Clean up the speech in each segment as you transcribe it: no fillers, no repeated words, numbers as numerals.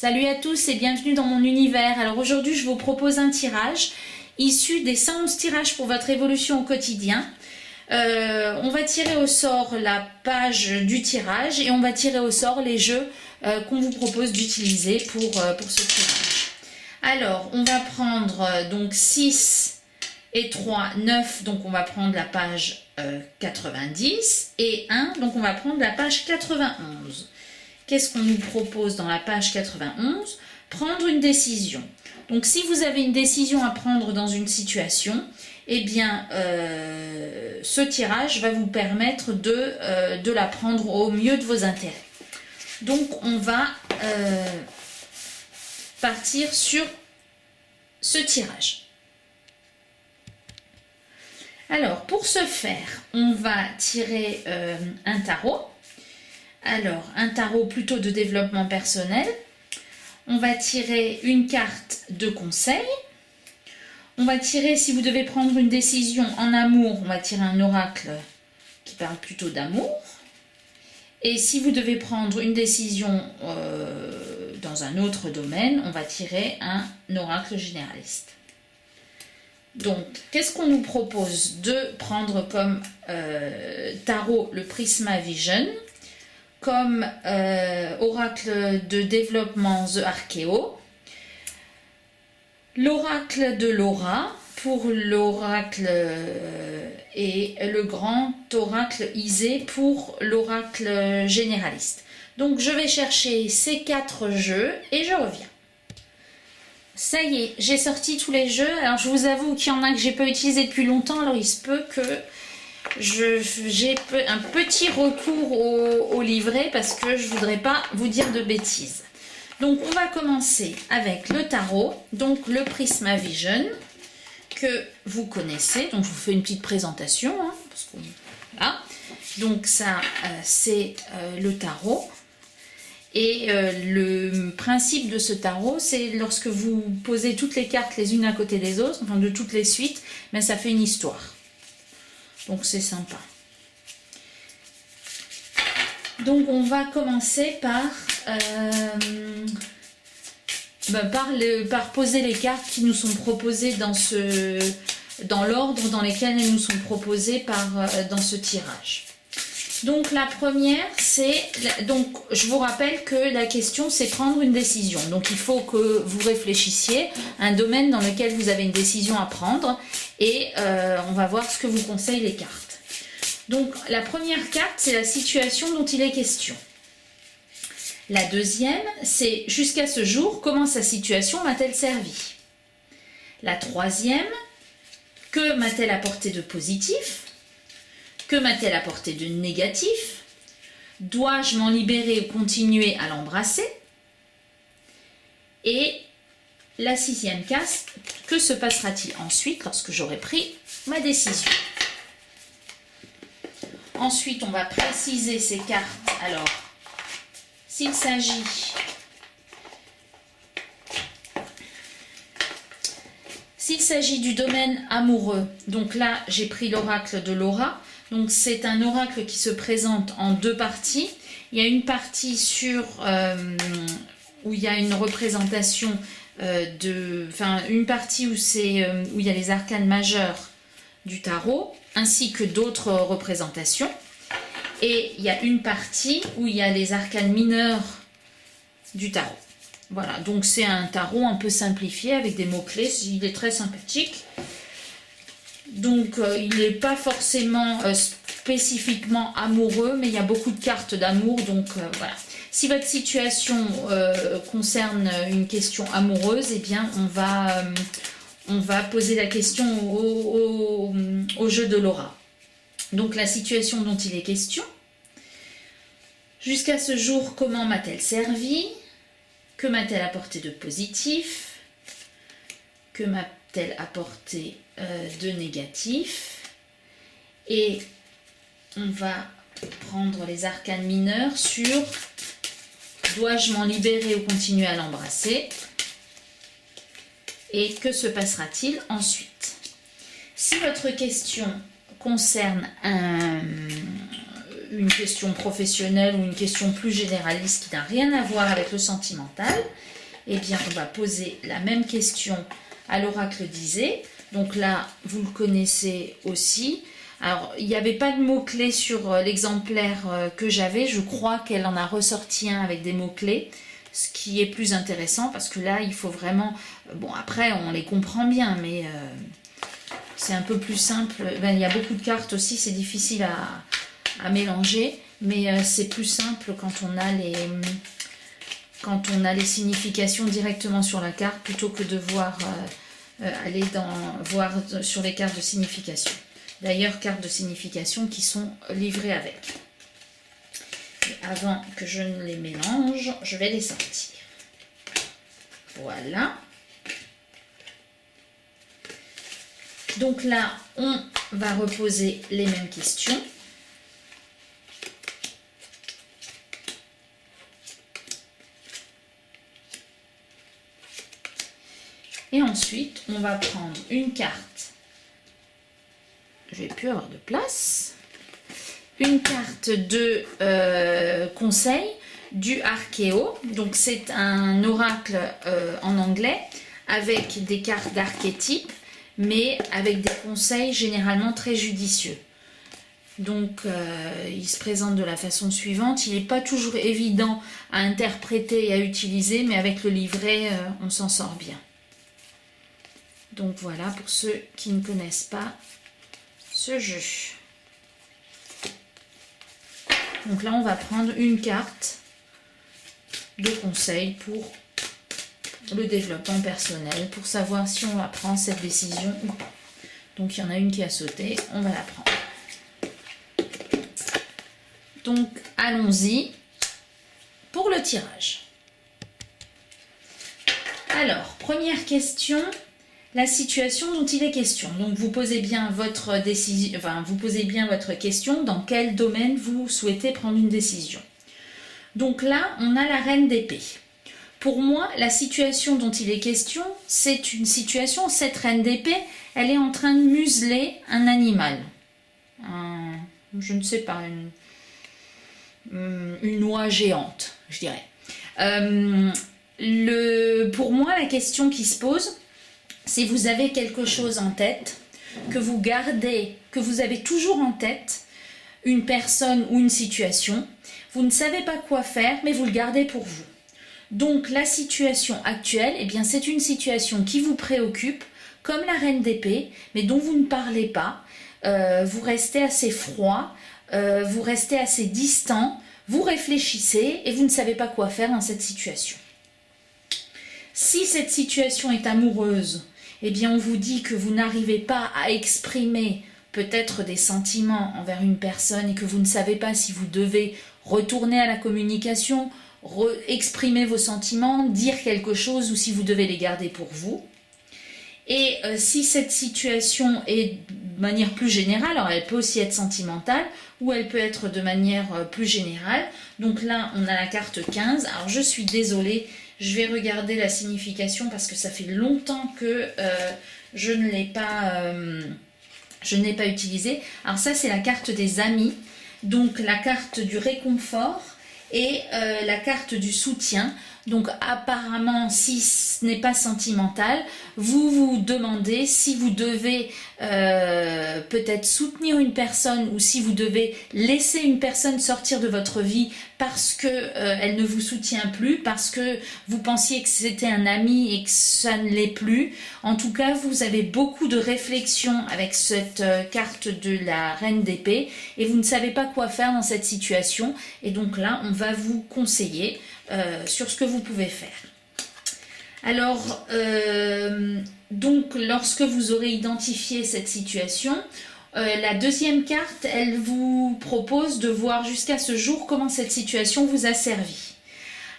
Salut à tous et bienvenue dans mon univers. Alors aujourd'hui je vous propose un tirage issu des 111 tirages pour votre évolution au quotidien. On va tirer au sort la page du tirage et on va tirer au sort les jeux qu'on vous propose d'utiliser pour ce tirage. Alors on va prendre donc 6 et 3, 9, donc on va prendre la page 90 et 1, donc on va prendre la page 91. Qu'est-ce qu'on nous propose dans la page 91? Prendre une décision. Donc si vous avez une décision à prendre dans une situation, eh bien ce tirage va vous permettre de la prendre au mieux de vos intérêts. Donc on va partir sur ce tirage. Alors pour ce faire, on va tirer un tarot. Alors, un tarot plutôt de développement personnel. On va tirer une carte de conseil. On va tirer, si vous devez prendre une décision en amour, on va tirer un oracle qui parle plutôt d'amour. Et si vous devez prendre une décision dans un autre domaine, on va tirer un oracle généraliste. Donc, qu'est-ce qu'on nous propose de prendre comme tarot le Prisma Vision ? Comme oracle de développement The Archéo, l'oracle de Laura pour l'oracle et le grand oracle Isée pour l'oracle généraliste. Donc je vais chercher ces 4 jeux et je reviens. Ça y est, j'ai sorti tous les jeux. Alors je vous avoue qu'il y en a que j'ai pas utilisé depuis longtemps, alors il se peut que j'ai un petit recours au livret parce que je ne voudrais pas vous dire de bêtises. Donc on va commencer avec le tarot, donc le Prisma Vision que vous connaissez. Donc je vous fais une petite présentation. Voilà. Donc ça c'est le tarot. Et le principe de ce tarot, c'est lorsque vous posez toutes les cartes les unes à côté des autres, enfin de toutes les suites, mais ça fait une histoire. Donc c'est sympa. Donc on va commencer par poser les cartes qui nous sont proposées dans l'ordre dans lequel elles nous sont proposées dans ce tirage. Donc la première, donc je vous rappelle que la question c'est prendre une décision. Donc il faut que vous réfléchissiez à un domaine dans lequel vous avez une décision à prendre et on va voir ce que vous conseillent les cartes. Donc la première carte c'est la situation dont il est question. La deuxième c'est jusqu'à ce jour comment sa situation m'a-t-elle servi. La troisième, que m'a-t-elle apporté de positif? Que m'a-t-elle apporté de négatif? Dois-je m'en libérer ou continuer à l'embrasser? Et la sixième carte, que se passera-t-il ensuite lorsque j'aurai pris ma décision? Ensuite, on va préciser ces cartes. Alors, s'il s'agit du domaine amoureux, donc là, j'ai pris l'oracle de Laura. Donc c'est un oracle qui se présente en 2 parties. Il y a une partie où il y a une représentation une partie où il y a les arcanes majeurs du tarot, ainsi que d'autres représentations. Et il y a une partie où il y a les arcanes mineurs du tarot. Voilà, donc c'est un tarot un peu simplifié avec des mots-clés. Il est très sympathique. Donc il n'est pas forcément spécifiquement amoureux, mais il y a beaucoup de cartes d'amour, donc voilà. Si votre situation concerne une question amoureuse, eh bien on va poser la question au jeu de Laura. Donc la situation dont il est question. Jusqu'à ce jour, comment m'a-t-elle servi? Que m'a-t-elle apporté de positif? Que m'a-t-elle apporté de négatif? Et on va prendre les arcanes mineurs sur dois-je m'en libérer ou continuer à l'embrasser? Et que se passera-t-il ensuite? Si votre question concerne une question professionnelle ou une question plus généraliste qui n'a rien à voir avec le sentimental, eh bien on va poser la même question à l'oracle d'Isée. Donc là, vous le connaissez aussi. Alors, il n'y avait pas de mots-clés sur l'exemplaire que j'avais. Je crois qu'elle en a ressorti un avec des mots-clés, ce qui est plus intéressant parce que là, il faut vraiment... Bon, après, on les comprend bien, mais c'est un peu plus simple. Ben, il y a beaucoup de cartes aussi, c'est difficile à mélanger, mais c'est plus simple quand on a les significations directement sur la carte plutôt que de voir voir sur les cartes de signification. D'ailleurs, cartes de signification qui sont livrées avec. Et avant que je ne les mélange, je vais les sortir. Voilà. Donc là, on va reposer les mêmes questions. Et ensuite, on va prendre une carte. Je vais plus avoir de place. Une carte de conseil du Archéo. Donc c'est un oracle en anglais avec des cartes d'archétypes, mais avec des conseils généralement très judicieux. Donc il se présente de la façon suivante. Il n'est pas toujours évident à interpréter et à utiliser, mais avec le livret, on s'en sort bien. Donc voilà, pour ceux qui ne connaissent pas ce jeu. Donc là, on va prendre une carte de conseil pour le développement personnel, pour savoir si on va prendre cette décision ou pas. Donc il y en a une qui a sauté, on va la prendre. Donc allons-y pour le tirage. Alors, première question. La situation dont il est question. Donc vous posez bien votre décision, vous posez bien votre question dans quel domaine vous souhaitez prendre une décision. Donc là, on a la reine d'épée. Pour moi, la situation dont il est question, c'est une situation, cette reine d'épée, elle est en train de museler un animal. Je ne sais pas, une oie géante, je dirais. Pour moi, la question qui se pose, si vous avez quelque chose en tête, que vous gardez, que vous avez toujours en tête, une personne ou une situation, vous ne savez pas quoi faire, mais vous le gardez pour vous. Donc la situation actuelle, eh bien, c'est une situation qui vous préoccupe, comme la reine d'épée, mais dont vous ne parlez pas. Vous restez assez froid, vous restez assez distant, vous réfléchissez et vous ne savez pas quoi faire dans cette situation. Si cette situation est amoureuse, eh bien on vous dit que vous n'arrivez pas à exprimer peut-être des sentiments envers une personne et que vous ne savez pas si vous devez retourner à la communication, exprimer vos sentiments, dire quelque chose ou si vous devez les garder pour vous. Et si cette situation est de manière plus générale, alors elle peut aussi être sentimentale ou elle peut être de manière plus générale. Donc là, on a la carte 15. Alors je suis désolée, je vais regarder la signification parce que ça fait longtemps que je ne l'ai pas utilisée. Alors ça, c'est la carte des amis, donc la carte du réconfort et la carte du soutien. Donc apparemment, si ce n'est pas sentimental, vous vous demandez si vous devez peut-être soutenir une personne ou si vous devez laisser une personne sortir de votre vie parce que elle ne vous soutient plus, parce que vous pensiez que c'était un ami et que ça ne l'est plus. En tout cas, vous avez beaucoup de réflexion avec cette carte de la reine d'épée et vous ne savez pas quoi faire dans cette situation. Et donc là, on va vous conseiller sur ce que vous pouvez faire. Alors, donc lorsque vous aurez identifié cette situation, la deuxième carte, elle vous propose de voir jusqu'à ce jour comment cette situation vous a servi.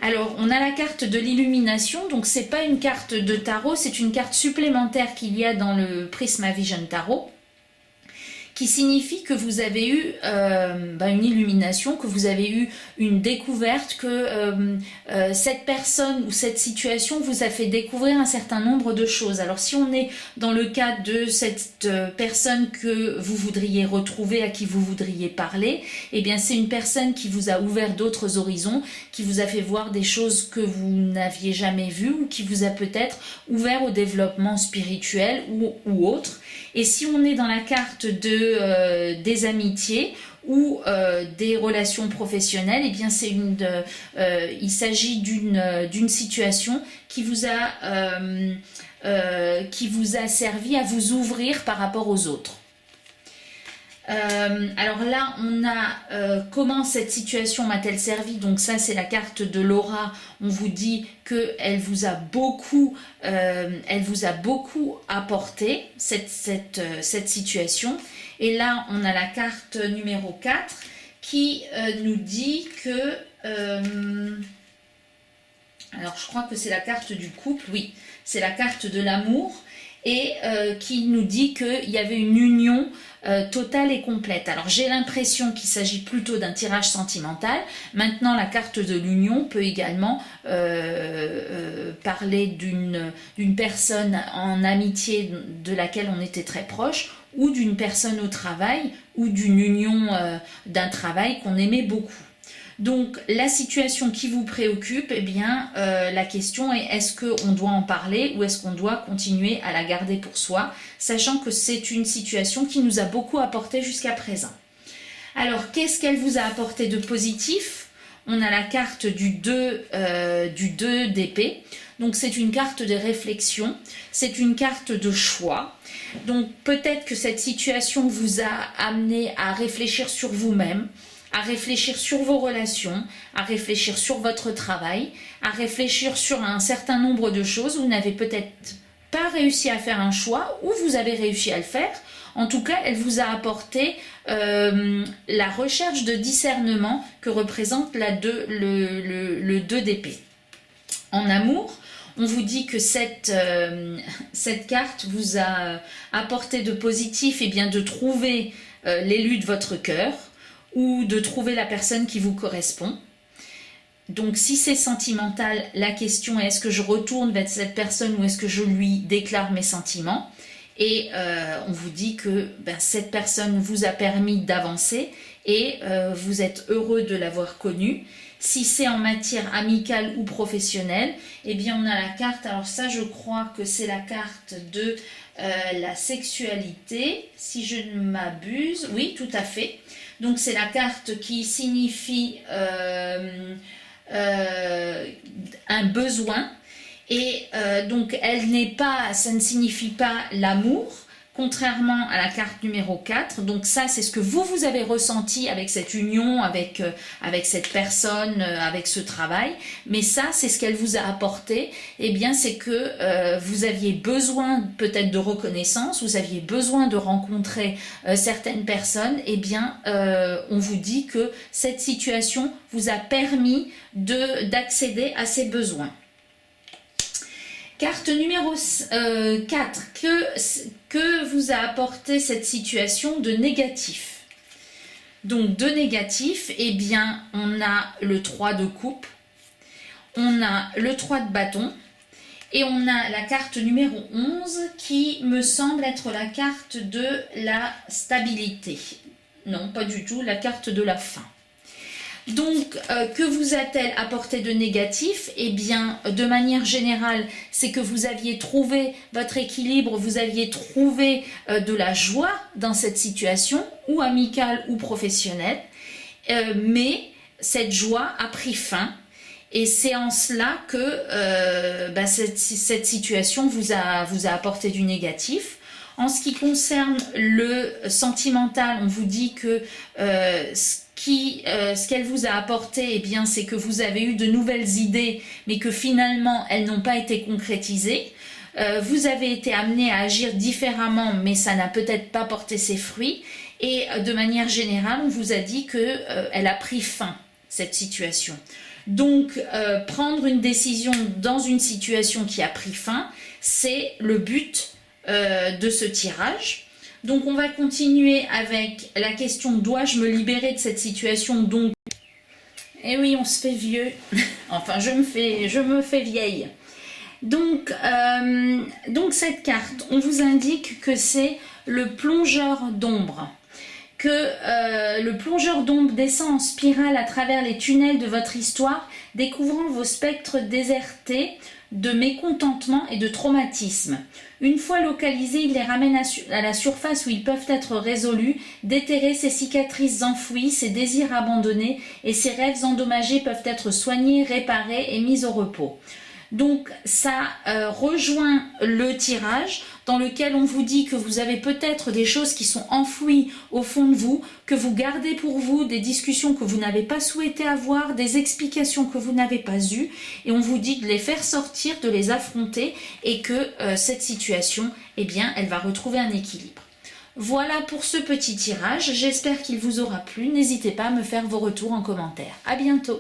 Alors, on a la carte de l'illumination, donc c'est pas une carte de tarot, c'est une carte supplémentaire qu'il y a dans le Prisma Vision Tarot, qui signifie que vous avez eu une illumination, que vous avez eu une découverte, que cette personne ou cette situation vous a fait découvrir un certain nombre de choses. Alors si on est dans le cas de cette personne que vous voudriez retrouver, à qui vous voudriez parler, eh bien c'est une personne qui vous a ouvert d'autres horizons, qui vous a fait voir des choses que vous n'aviez jamais vues ou qui vous a peut-être ouvert au développement spirituel ou autre. Et si on est dans la carte des amitiés ou des relations professionnelles, eh bien il s'agit d'une situation qui vous a servi à vous ouvrir par rapport aux autres. Alors là, on a comment cette situation m'a-t-elle servi? Donc ça, c'est la carte de l'aura. On vous dit qu'elle vous a beaucoup apporté, cette situation. Et là, on a la carte numéro 4 qui nous dit que... alors, je crois que c'est la carte du couple, oui. C'est la carte de l'amour. Et qui nous dit qu'il y avait une union totale et complète. Alors j'ai l'impression qu'il s'agit plutôt d'un tirage sentimental. Maintenant, la carte de l'union peut également parler d'une personne en amitié de laquelle on était très proche, ou d'une personne au travail, ou d'une union d'un travail qu'on aimait beaucoup. Donc la situation qui vous préoccupe, eh bien la question est, est-ce qu'on doit en parler ou est-ce qu'on doit continuer à la garder pour soi, sachant que c'est une situation qui nous a beaucoup apporté jusqu'à présent. Alors qu'est-ce qu'elle vous a apporté de positif? On a la carte du 2 d'épée. Donc c'est une carte de réflexion, c'est une carte de choix. Donc peut-être que cette situation vous a amené à réfléchir sur vous-même, à réfléchir sur vos relations, à réfléchir sur votre travail, à réfléchir sur un certain nombre de choses. Vous n'avez peut-être pas réussi à faire un choix ou vous avez réussi à le faire. En tout cas, elle vous a apporté la recherche de discernement que représente le 2 d'épée. En amour, on vous dit que cette carte vous a apporté de positif, et bien de trouver l'élu de votre cœur, ou de trouver la personne qui vous correspond. Donc si c'est sentimental, la question est, est-ce que je retourne vers cette personne ou est-ce que je lui déclare mes sentiments? Et on vous dit que cette personne vous a permis d'avancer et vous êtes heureux de l'avoir connue. Si c'est en matière amicale ou professionnelle, eh bien on a la carte, alors ça je crois que c'est la carte de la sexualité, si je ne m'abuse, oui tout à fait. Donc c'est la carte qui signifie un besoin et donc ça ne signifie pas l'amour, contrairement à la carte numéro 4. Donc ça c'est ce que vous avez ressenti avec cette union, avec cette personne, avec ce travail. Mais ça c'est ce qu'elle vous a apporté. Eh bien c'est que vous aviez besoin peut-être de reconnaissance, vous aviez besoin de rencontrer certaines personnes. Eh bien on vous dit que cette situation vous a permis d'accéder à ces besoins. Carte numéro 4, que vous a apporté cette situation de négatif? Donc de négatif, eh bien on a le 3 de coupe, on a le 3 de bâton et on a la carte numéro 11 qui me semble être la carte de la stabilité. Non, pas du tout, la carte de la fin. Donc, que vous a-t-elle apporté de négatif? Eh bien, de manière générale, c'est que vous aviez trouvé votre équilibre, vous aviez trouvé de la joie dans cette situation, ou amicale ou professionnelle, mais cette joie a pris fin. Et c'est en cela que cette situation vous a apporté du négatif. En ce qui concerne le sentimental, on vous dit que ce qu'elle vous a apporté, eh bien, c'est que vous avez eu de nouvelles idées, mais que finalement, elles n'ont pas été concrétisées. Vous avez été amené à agir différemment, mais ça n'a peut-être pas porté ses fruits. Et de manière générale, on vous a dit qu'elle a pris fin, cette situation. Donc, prendre une décision dans une situation qui a pris fin, c'est le but de ce tirage. Donc on va continuer avec la question: dois-je me libérer de cette situation? Donc, eh oui, on se fait vieux. Enfin, je me fais vieille. Donc cette carte, on vous indique que c'est le plongeur d'ombre. Que le plongeur d'ombre descend en spirale à travers les tunnels de votre histoire, découvrant vos spectres désertés de mécontentement et de traumatisme. Une fois localisés, il les ramène à la surface où ils peuvent être résolus, déterrer ces cicatrices enfouies, ces désirs abandonnés et ces rêves endommagés peuvent être soignés, réparés et mis au repos. Donc ça rejoint le tirage dans lequel on vous dit que vous avez peut-être des choses qui sont enfouies au fond de vous, que vous gardez pour vous, des discussions que vous n'avez pas souhaité avoir, des explications que vous n'avez pas eues, et on vous dit de les faire sortir, de les affronter, et que cette situation, eh bien, elle va retrouver un équilibre. Voilà pour ce petit tirage, j'espère qu'il vous aura plu, n'hésitez pas à me faire vos retours en commentaire. À bientôt.